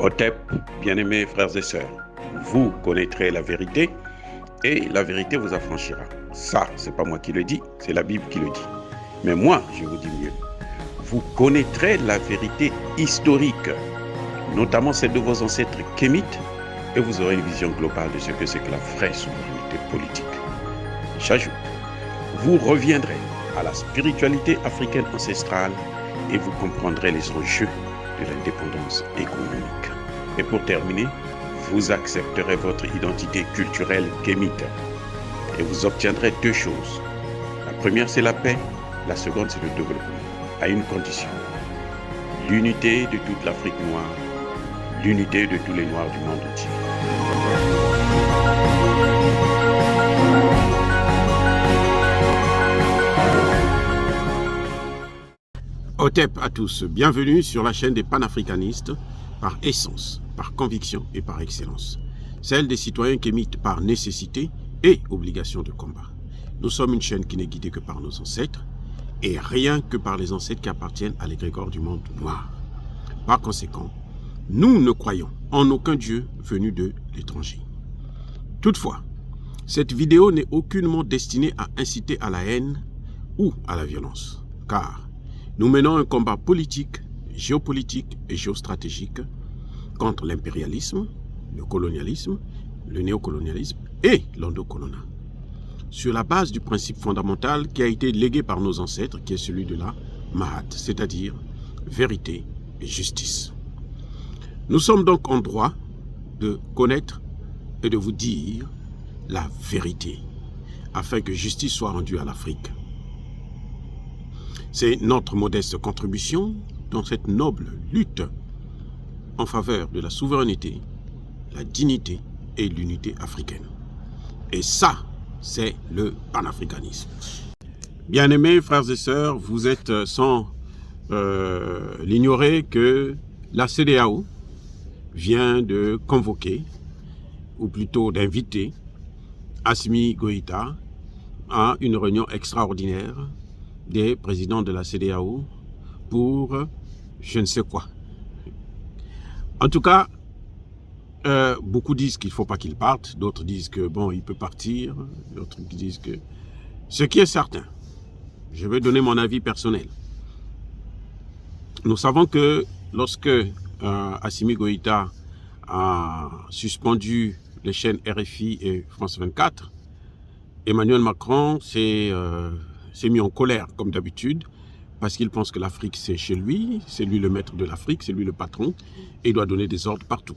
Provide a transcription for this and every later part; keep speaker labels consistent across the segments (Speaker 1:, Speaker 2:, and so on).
Speaker 1: Otep, bien-aimés frères et sœurs, vous connaîtrez la vérité et la vérité vous affranchira. Ça, c'est pas moi qui le dis, c'est la Bible qui le dit. Mais moi, je vous dis mieux. Vous connaîtrez la vérité historique, notamment celle de vos ancêtres kémites, et vous aurez une vision globale de ce que c'est que la vraie souveraineté politique. J'ajoute, vous reviendrez à la spiritualité africaine ancestrale et vous comprendrez les enjeux de l'indépendance économique. Et pour terminer, vous accepterez votre identité culturelle kémite et vous obtiendrez deux choses. La première, c'est la paix. La seconde, c'est le développement, à une condition. L'unité de toute l'Afrique noire, l'unité de tous les Noirs du monde entier. Otep à tous, bienvenue sur la chaîne des panafricanistes par essence, par conviction et par excellence. Celle des citoyens kémites par nécessité et obligation de combat. Nous sommes une chaîne qui n'est guidée que par nos ancêtres et rien que par les ancêtres qui appartiennent à l'égrégore du monde noir. Par conséquent, nous ne croyons en aucun Dieu venu de l'étranger. Toutefois, cette vidéo n'est aucunement destinée à inciter à la haine ou à la violence, car nous menons un combat politique, géopolitique et géostratégique contre l'impérialisme, le colonialisme, le néocolonialisme et l'endocoloniat, sur la base du principe fondamental qui a été légué par nos ancêtres, qui est celui de la Mahat, c'est-à-dire vérité et justice. Nous sommes donc en droit de connaître et de vous dire la vérité, afin que justice soit rendue à l'Afrique. C'est notre modeste contribution dans cette noble lutte en faveur de la souveraineté, la dignité et l'unité africaine. Et ça, c'est le panafricanisme. Bien-aimés frères et sœurs, vous êtes sans l'ignorer que la CEDEAO vient de convoquer, ou plutôt d'inviter, Assimi Goïta à une réunion extraordinaire des présidents de la CEDEAO pour je ne sais quoi. En tout cas, beaucoup disent qu'il ne faut pas qu'il parte, d'autres disent que bon, il peut partir, d'autres disent que... Ce qui est certain, je vais donner mon avis personnel. Nous savons que lorsque Assimi Goïta a suspendu les chaînes RFI et France 24, Emmanuel Macron s'est mis en colère, comme d'habitude, parce qu'il pense que l'Afrique, c'est chez lui, c'est lui le maître de l'Afrique, c'est lui le patron, et il doit donner des ordres partout.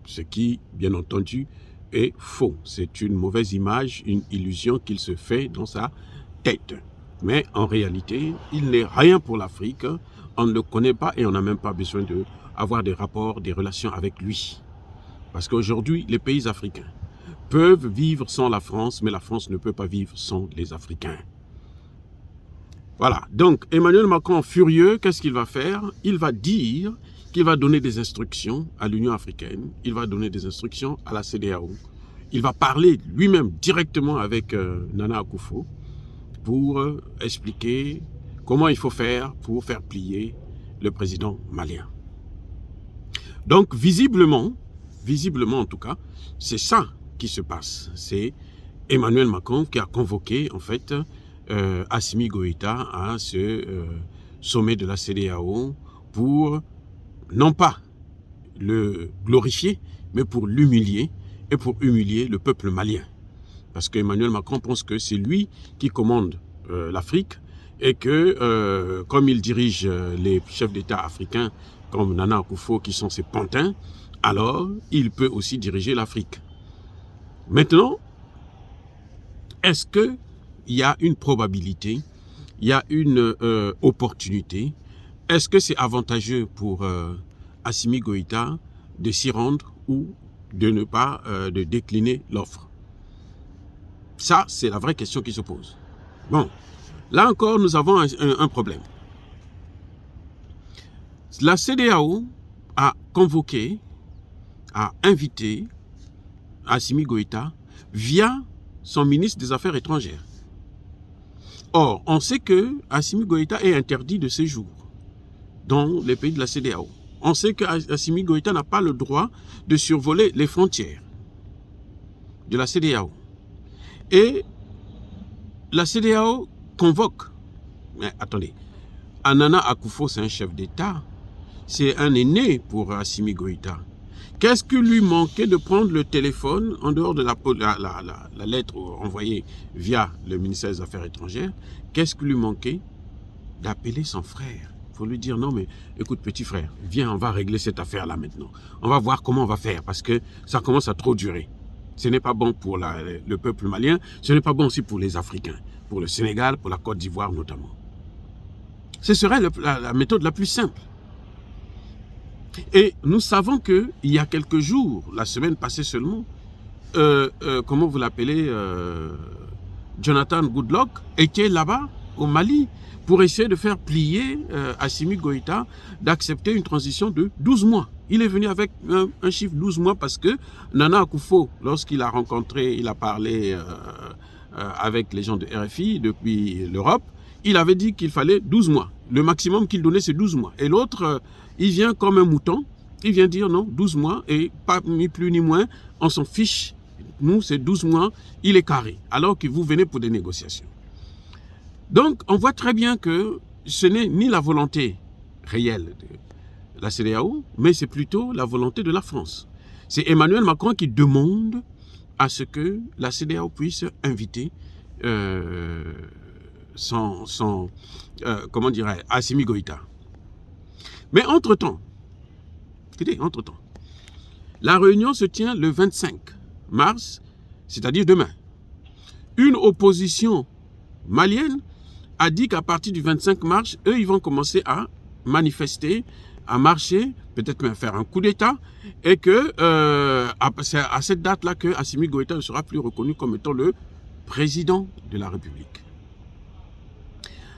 Speaker 1: Ce qui, bien entendu, est faux. C'est une mauvaise image, une illusion qu'il se fait dans sa tête. Mais en réalité, il n'est rien pour l'Afrique, on ne le connaît pas et on n'a même pas besoin d'avoir des rapports, des relations avec lui. Parce qu'aujourd'hui, les pays africains peuvent vivre sans la France, mais la France ne peut pas vivre sans les Africains. Voilà, donc Emmanuel Macron, furieux, qu'est-ce qu'il va faire? Il va dire qu'il va donner des instructions à l'Union africaine, il va donner des instructions à la CEDEAO, il va parler lui-même directement avec Nana Akufo pour expliquer comment il faut faire pour faire plier le président malien. Donc visiblement en tout cas, c'est ça qui se passe. C'est Emmanuel Macron qui a convoqué en fait Assimi Goïta à ce sommet de la CEDEAO pour non pas le glorifier, mais pour l'humilier et pour humilier le peuple malien. Parce qu'Emmanuel Macron pense que c'est lui qui commande l'Afrique et que comme il dirige les chefs d'État africains comme Nana Akufo qui sont ses pantins, alors il peut aussi diriger l'Afrique. Maintenant, est-ce que il y a une probabilité, il y a une opportunité? Est-ce que c'est avantageux pour Assimi Goïta de s'y rendre ou de ne pas de décliner l'offre? Ça, c'est la vraie question qui se pose. Bon, là encore, nous avons un problème. La CEDEAO a convoqué, a invité Assimi Goïta via son ministre des Affaires étrangères. Or, on sait que Assimi Goïta est interdit de séjour dans les pays de la CEDEAO. On sait qu'Assimi Goïta n'a pas le droit de survoler les frontières de la CEDEAO. Et la CEDEAO convoque, mais attendez, Nana Akufo, c'est un chef d'État, c'est un aîné pour Assimi Goïta. Qu'est-ce qui lui manquait de prendre le téléphone en dehors de la lettre envoyée via le ministère des Affaires étrangères? Qu'est-ce qui lui manquait? D'appeler son frère. Il faut lui dire, non mais écoute petit frère, viens, on va régler cette affaire-là maintenant. On va voir comment on va faire parce que ça commence à trop durer. Ce n'est pas bon pour le peuple malien, ce n'est pas bon aussi pour les Africains, pour le Sénégal, pour la Côte d'Ivoire notamment. Ce serait la méthode la plus simple. Et nous savons qu'il y a quelques jours, la semaine passée seulement, comment vous l'appelez, Jonathan Goodluck était là-bas au Mali pour essayer de faire plier Assimi Goïta d'accepter une transition de 12 mois. Il est venu avec un chiffre 12 mois parce que Nana Akufo, lorsqu'il a rencontré, il a parlé avec les gens de RFI depuis l'Europe, il avait dit qu'il fallait 12 mois. Le maximum qu'il donnait, c'est 12 mois. Et l'autre, il vient comme un mouton, il vient dire non, 12 mois, et pas ni plus ni moins, on s'en fiche. Nous, c'est 12 mois, il est carré, alors que vous venez pour des négociations. Donc, on voit très bien que ce n'est ni la volonté réelle de la CEDEAO, mais c'est plutôt la volonté de la France. C'est Emmanuel Macron qui demande à ce que la CEDEAO puisse inviter comment dirais-je, Assimi Goïta. Mais entre-temps, la réunion se tient le 25 mars, c'est-à-dire demain. Une opposition malienne a dit qu'à partir du 25 mars, eux, ils vont commencer à manifester, à marcher, peut-être même faire un coup d'État, et que c'est à cette date-là que Assimi Goïta ne sera plus reconnu comme étant le président de la République.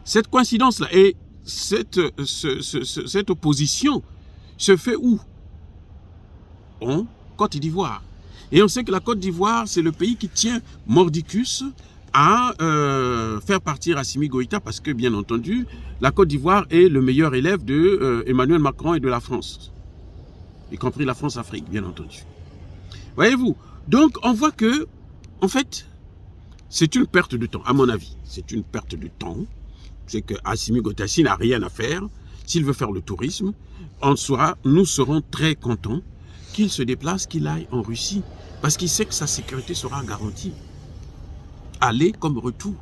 Speaker 1: Cette coïncidence-là et cette opposition se fait où? En Côte d'Ivoire. Et on sait que la Côte d'Ivoire, c'est le pays qui tient mordicus à faire partir Assimi Goïta parce que, bien entendu, la Côte d'Ivoire est le meilleur élève de Emmanuel Macron et de la France. Y compris la France-Afrique, bien entendu. Voyez-vous? Donc, on voit que, en fait, c'est une perte de temps, à mon avis. C'est une perte de temps. C'est que Assimi Goïta, s'il n'a rien à faire, s'il veut faire le tourisme, nous serons très contents qu'il se déplace, qu'il aille en Russie, parce qu'il sait que sa sécurité sera garantie. Aller comme retour.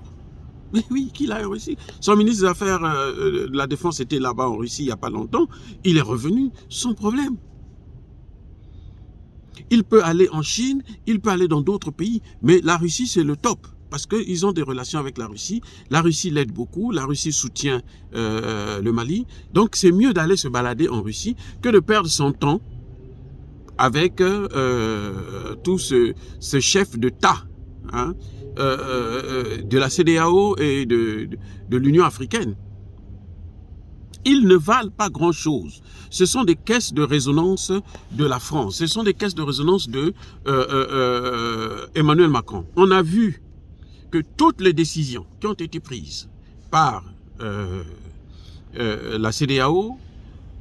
Speaker 1: Mais oui, qu'il aille en Russie. Son ministre des Affaires de la Défense était là-bas en Russie il n'y a pas longtemps. Il est revenu sans problème. Il peut aller en Chine, il peut aller dans d'autres pays, mais la Russie, c'est le top. Parce qu'ils ont des relations avec la Russie. La Russie l'aide beaucoup. La Russie soutient le Mali. Donc, c'est mieux d'aller se balader en Russie que de perdre son temps avec tout ce chef de tas hein, de la CEDEAO et de l'Union africaine. Ils ne valent pas grand-chose. Ce sont des caisses de résonance de la France. Ce sont des caisses de résonance de Emmanuel Macron. On a vu que toutes les décisions qui ont été prises par la CEDEAO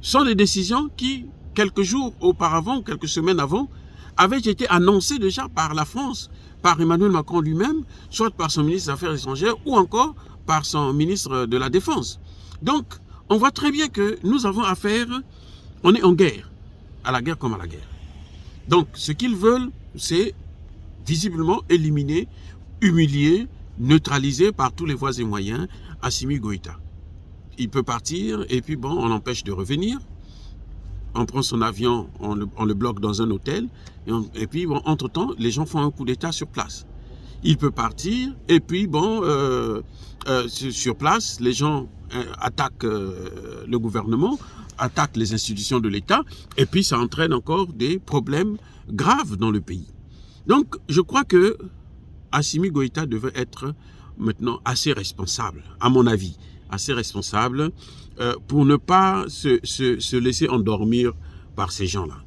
Speaker 1: sont des décisions qui, quelques jours auparavant, quelques semaines avant, avaient été annoncées déjà par la France, par Emmanuel Macron lui-même, soit par son ministre des Affaires étrangères ou encore par son ministre de la Défense. Donc, on voit très bien que nous avons affaire, on est en guerre, à la guerre comme à la guerre. Donc, ce qu'ils veulent, c'est visiblement éliminer, humilier, neutraliser par tous les voies et moyens Assimi Goïta. Il peut partir et puis bon, on l'empêche de revenir. On prend son avion, on le bloque dans un hôtel et puis bon, entre-temps, les gens font un coup d'État sur place. Il peut partir et puis bon, sur place, les gens attaquent le gouvernement, attaquent les institutions de l'État et puis ça entraîne encore des problèmes graves dans le pays. Donc, je crois que Assimi Goïta devait être maintenant assez responsable, à mon avis, assez responsable pour ne pas se laisser endormir par ces gens-là.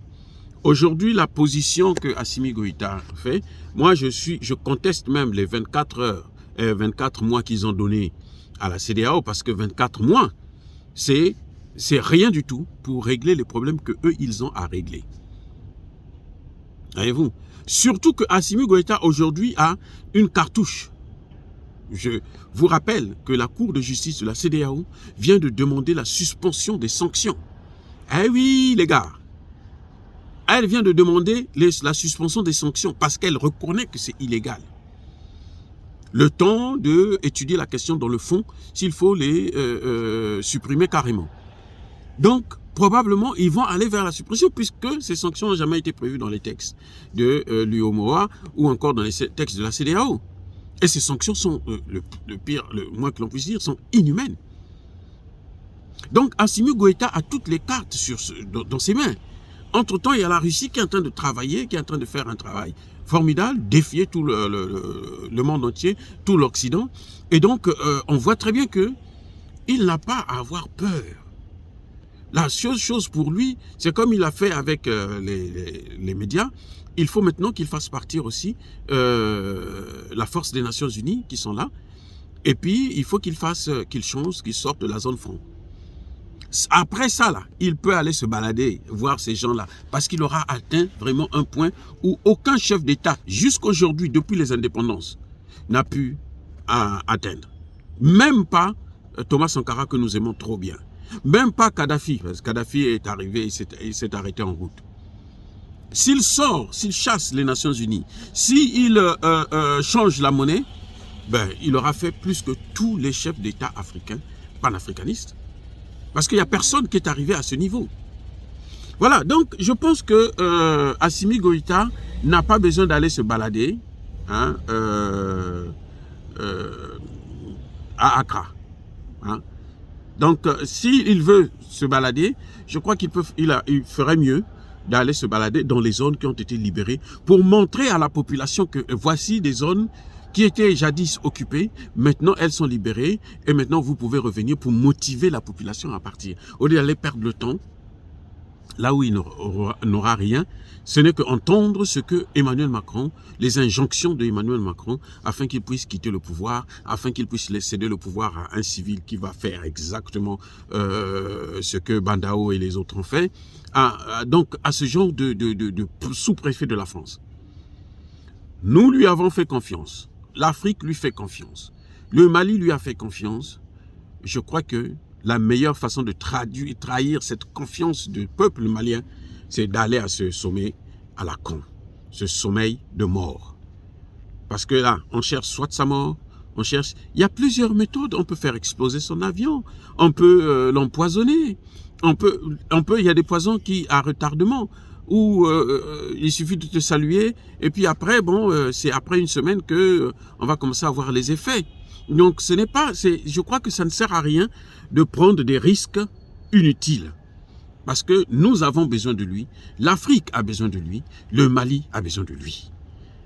Speaker 1: Aujourd'hui, la position que Assimi Goïta fait, moi je conteste même les 24 mois qu'ils ont donnés à la CEDEAO parce que 24 mois, c'est c'est rien du tout pour régler les problèmes que eux ils ont à régler. Voyez-vous? Surtout que Assimi Goïta aujourd'hui a une cartouche. Je vous rappelle que la Cour de justice de la CEDEAO vient de demander la suspension des sanctions. Eh oui, les gars, elle vient de demander la suspension des sanctions parce qu'elle reconnaît que c'est illégal. Le temps d'étudier la question dans le fond, s'il faut les supprimer carrément. Donc, probablement, ils vont aller vers la suppression puisque ces sanctions n'ont jamais été prévues dans les textes de l'UOMOA ou encore dans les textes de la CEDEAO. Et ces sanctions sont, le pire, le moins que l'on puisse dire, sont inhumaines. Donc, Assimi Goïta a toutes les cartes dans ses mains. Entre-temps, il y a la Russie qui est en train de travailler, qui est en train de faire un travail formidable, défier tout le monde entier, tout l'Occident. Et donc, on voit très bien qu'il n'a pas à avoir peur. La seule chose pour lui, c'est comme il a fait avec les médias, il faut maintenant qu'il fasse partir aussi la force des Nations Unies qui sont là. Et puis, il faut qu'il change, qu'il sorte de la zone franc. Après ça, là, il peut aller se balader, voir ces gens-là, parce qu'il aura atteint vraiment un point où aucun chef d'État, jusqu'aujourd'hui, depuis les indépendances, n'a pu atteindre. Même pas Thomas Sankara, que nous aimons trop bien. Même pas Kadhafi, parce que Kadhafi est arrivé, il s'est arrêté en route. S'il sort, s'il chasse les Nations Unies, s'il change la monnaie, ben, il aura fait plus que tous les chefs d'État africains, panafricanistes. Parce qu'il n'y a personne qui est arrivé à ce niveau. Voilà, donc je pense que Assimi Goïta n'a pas besoin d'aller se balader hein, à Accra. Hein. Donc, s'il veut se balader, je crois qu'il ferait mieux d'aller se balader dans les zones qui ont été libérées pour montrer à la population que voici des zones qui étaient jadis occupées, maintenant elles sont libérées et maintenant vous pouvez revenir pour motiver la population à partir. Au lieu d'aller perdre le temps, là où il n'aura rien, ce n'est qu'entendre ce que Emmanuel Macron, les injonctions de Emmanuel Macron, afin qu'il puisse quitter le pouvoir, afin qu'il puisse céder le pouvoir à un civil qui va faire exactement ce que Bandao et les autres ont fait, donc à ce genre de sous-préfet de la France. Nous lui avons fait confiance. L'Afrique lui fait confiance. Le Mali lui a fait confiance. Je crois que la meilleure façon de trahir cette confiance du peuple malien, c'est d'aller à ce sommet à la con, ce sommeil de mort. Parce que là, on cherche soit sa mort, on cherche... Il y a plusieurs méthodes. On peut faire exploser son avion, on peut l'empoisonner, il y a des poisons qui à retardement, où il suffit de te saluer, et puis après, bon, c'est après une semaine que on va commencer à voir les effets. Donc, je crois que ça ne sert à rien de prendre des risques inutiles. Parce que nous avons besoin de lui, l'Afrique a besoin de lui, le Mali a besoin de lui.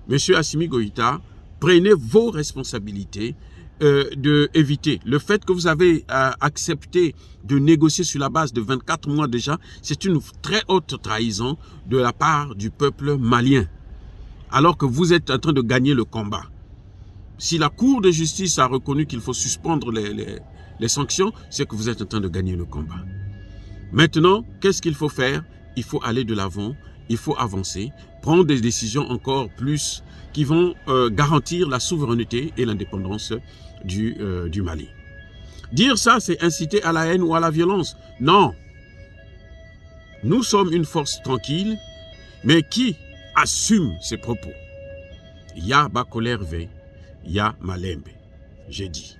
Speaker 1: Monsieur Assimi Goïta, prenez vos responsabilités d'éviter. Le fait que vous avez accepté de négocier sur la base de 24 mois déjà, c'est une très haute trahison de la part du peuple malien. Alors que vous êtes en train de gagner le combat. Si la Cour de justice a reconnu qu'il faut suspendre les sanctions, c'est que vous êtes en train de gagner le combat. Maintenant, qu'est-ce qu'il faut faire? Il faut aller de l'avant, il faut avancer, prendre des décisions encore plus qui vont garantir la souveraineté et l'indépendance du Mali. Dire ça, c'est inciter à la haine ou à la violence. Non. Nous sommes une force tranquille, mais qui assume ses propos. Ya Bakolerve, Ya Malembe, j'ai dit.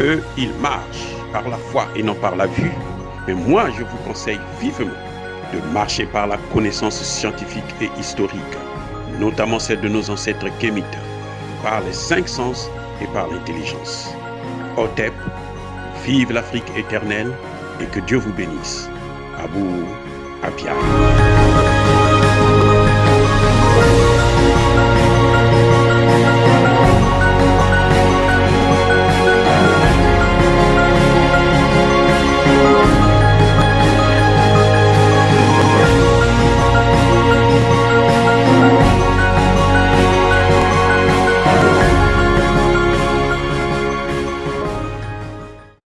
Speaker 1: Eux, ils marchent par la foi et non par la vue. Mais moi, je vous conseille vivement de marcher par la connaissance scientifique et historique, notamment celle de nos ancêtres kémites, par les 5 sens et par l'intelligence. Otep, vive l'Afrique éternelle et que Dieu vous bénisse. Abou Apia.